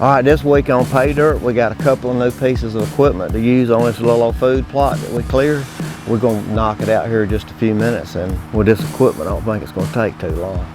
All right, this week on Pay Dirt, we got a couple of new pieces of equipment to use on this little old food plot that we cleared. We're gonna knock it out here in just a few minutes, and with this equipment, I don't think it's gonna take too long.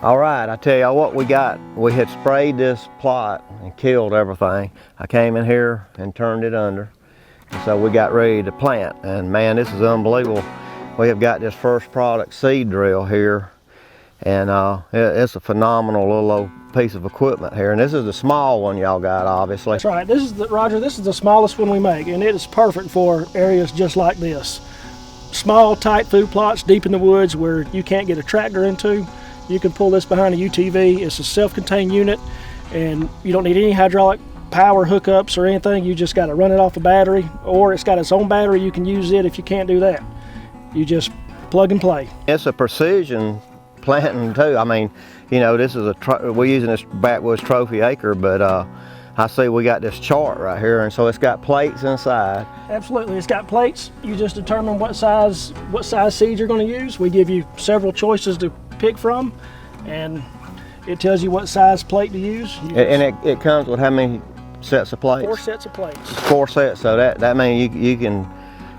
All right, I tell you what we got. We had sprayed this plot and killed everything. I came in here and turned it under. And so we got ready to plant. And man, this is unbelievable. We have got this first product seed drill here. And it's a phenomenal little old piece of equipment here. And this is the small one y'all got, obviously. That's right. This is Roger, this is the smallest one we make. And it is perfect for areas just like this. Small, tight food plots deep in the woods where you can't get a tractor into. You can pull this behind a UTV. It's a self-contained unit, and you don't need any hydraulic power hookups or anything. You just got to run it off a battery, or it's got its own battery. You can use it if you can't do that. You just plug and play. It's a precision planting too. I mean, you know, this is we're using this backwoods trophy acre, but I see we got this chart right here, and so it's got plates inside. Absolutely, it's got plates. You just determine what size seeds you're going to use. We give you several choices to pick from, and it tells you what size plate to use. And it comes with how many sets of plates? 4 sets of plates. 4 sets, so that means you can,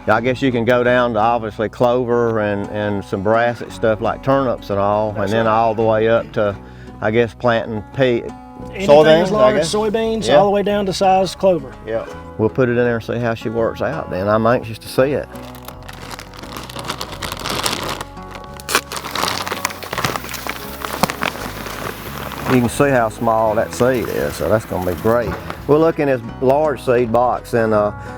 I guess you can go down to obviously clover and some brassic stuff like turnips and all. That's and then right. all the way up to, I guess, planting soybeans, as large as soybeans, yeah. All the way down to size clover. Yeah. We'll put it in there and see how she works out then. I'm anxious to see it. You can see how small that seed is, so that's going to be great. We're looking at this large seed box, and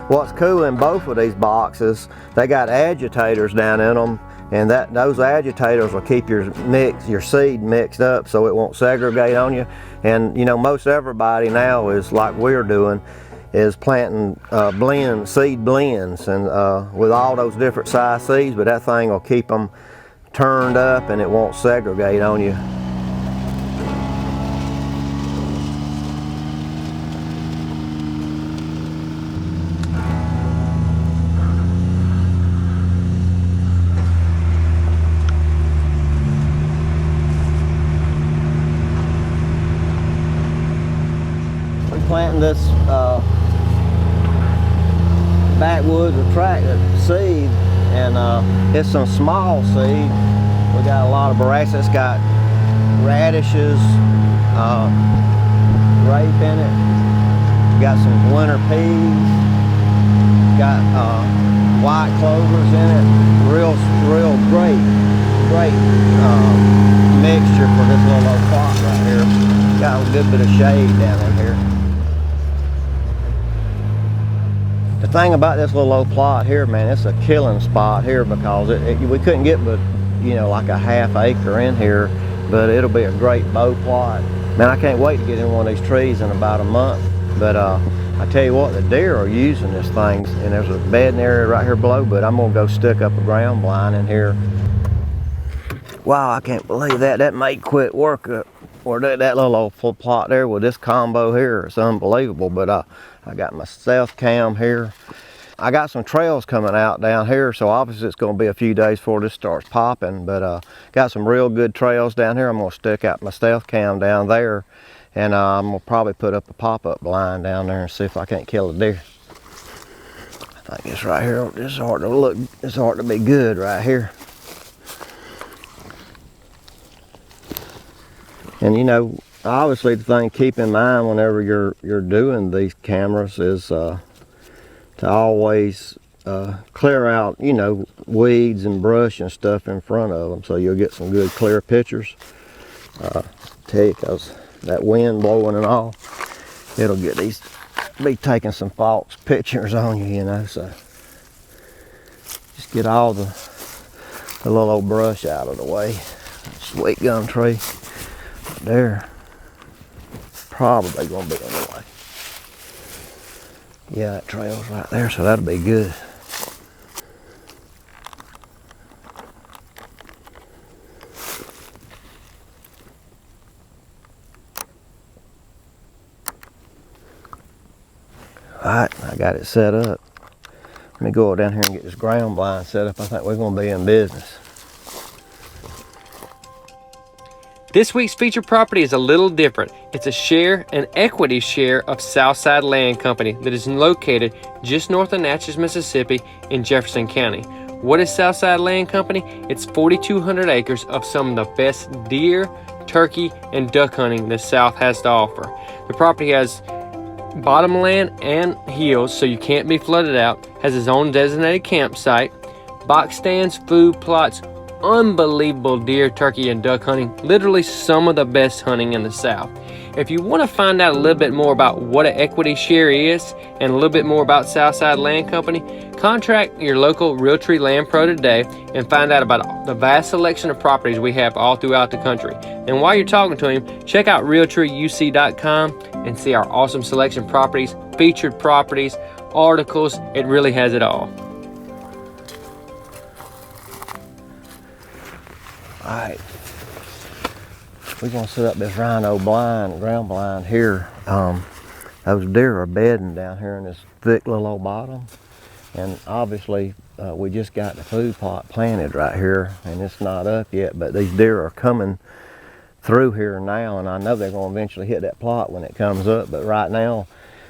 what's cool in both of these boxes, they got agitators down in them, and those agitators will keep your seed mixed up so it won't segregate on you. And you know, most everybody now is like we're doing, is planting seed blends, and with all those different size seeds, but that thing will keep them turned up and it won't segregate on you. Planting this backwoods tractor seed, and it's some small seed. We got a lot of brassic. It's got radishes, rape in it. Got some winter peas. Got white clovers in it. Real great mixture for this little old plot right here. Got a good bit of shade down in here. The thing about this little old plot here, man, it's a killing spot here because we couldn't get but, you know, like a half acre in here, but it'll be a great bow plot. Man, I can't wait to get in one of these trees in about a month. But I tell you what, the deer are using this thing, and there's a bedding area right here below, but I'm gonna go stick up a ground blind in here. Wow, I can't believe that. That may quit work or that little old plot there with this combo here. It's unbelievable. But I got my stealth cam here. I got some trails coming out down here, so obviously it's going to be a few days before this starts popping, but got some real good trails down here. I'm going to stick out my stealth cam down there, and I'm going to probably put up a pop-up blind down there and see if I can't kill a deer. I think it's right here. It's hard to look. It's hard to be good right here. And you know, obviously the thing to keep in mind whenever you're doing these cameras is to always clear out, you know, weeds and brush and stuff in front of them, so you'll get some good clear pictures. Tell you, cause that wind blowing and all, it'll get these, be taking some false pictures on you, you know. So just get all the little old brush out of the way. Sweet gum tree there, probably gonna be in the way. Yeah, that trail's right there, so that'll be good. Alright, I got it set up. Let me go down here and get this ground blind set up. I think we're gonna be in business. This week's featured property is a little different. It's a share, an equity share of Southside Land Company that is located just north of Natchez, Mississippi in Jefferson County. What is Southside Land Company? It's 4,200 acres of some of the best deer, turkey, and duck hunting the South has to offer. The property has bottomland and hills, so you can't be flooded out, has its own designated campsite, box stands, food plots, unbelievable deer, turkey, and duck hunting, literally some of the best hunting in the South. If you want to find out a little bit more about what an equity share is and a little bit more about Southside Land Company, contact your local Realtree Land Pro today and find out about the vast selection of properties we have all throughout the country. And while you're talking to him, check out realtreeuc.com and see our awesome selection of properties, featured properties, articles. It really has it all. Alright, we're going to set up this Rhino blind, ground blind here. Those deer are bedding down here in this thick little old bottom. And obviously, we just got the food plot planted right here, and it's not up yet, but these deer are coming through here now, and I know they're going to eventually hit that plot when it comes up, but right now,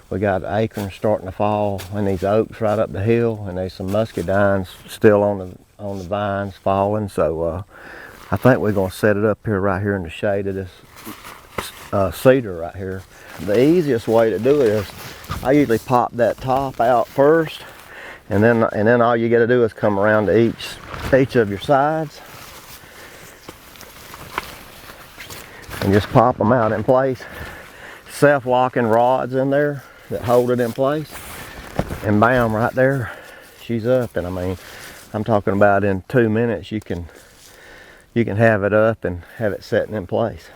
we got acorns starting to fall, and these oaks right up the hill, and there's some muscadines still on the vines falling, so I think we're going to set it up here right here in the shade of this cedar right here. The easiest way to do it is I usually pop that top out first, and then all you got to do is come around to each of your sides and just pop them out in place. Self-locking rods in there that hold it in place, and bam, right there, she's up. And I mean, I'm talking about in 2 minutes you can have it up and have it setting in place.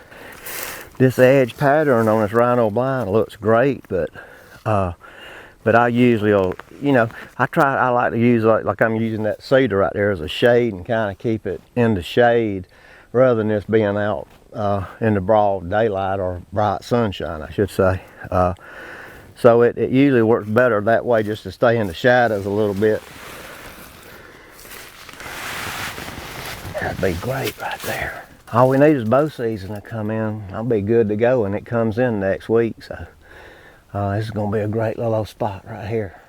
This edge pattern on this Rhino blind looks great, but I usually will, you know, I like to use like I'm using that cedar right there as a shade and kind of keep it in the shade rather than just being out in the broad daylight or bright sunshine, I should say. So it usually works better that way, just to stay in the shadows a little bit. That'd be great right there. All we need is bow season to come in. I'll be good to go, and it comes in next week. So this is gonna be a great little spot right here.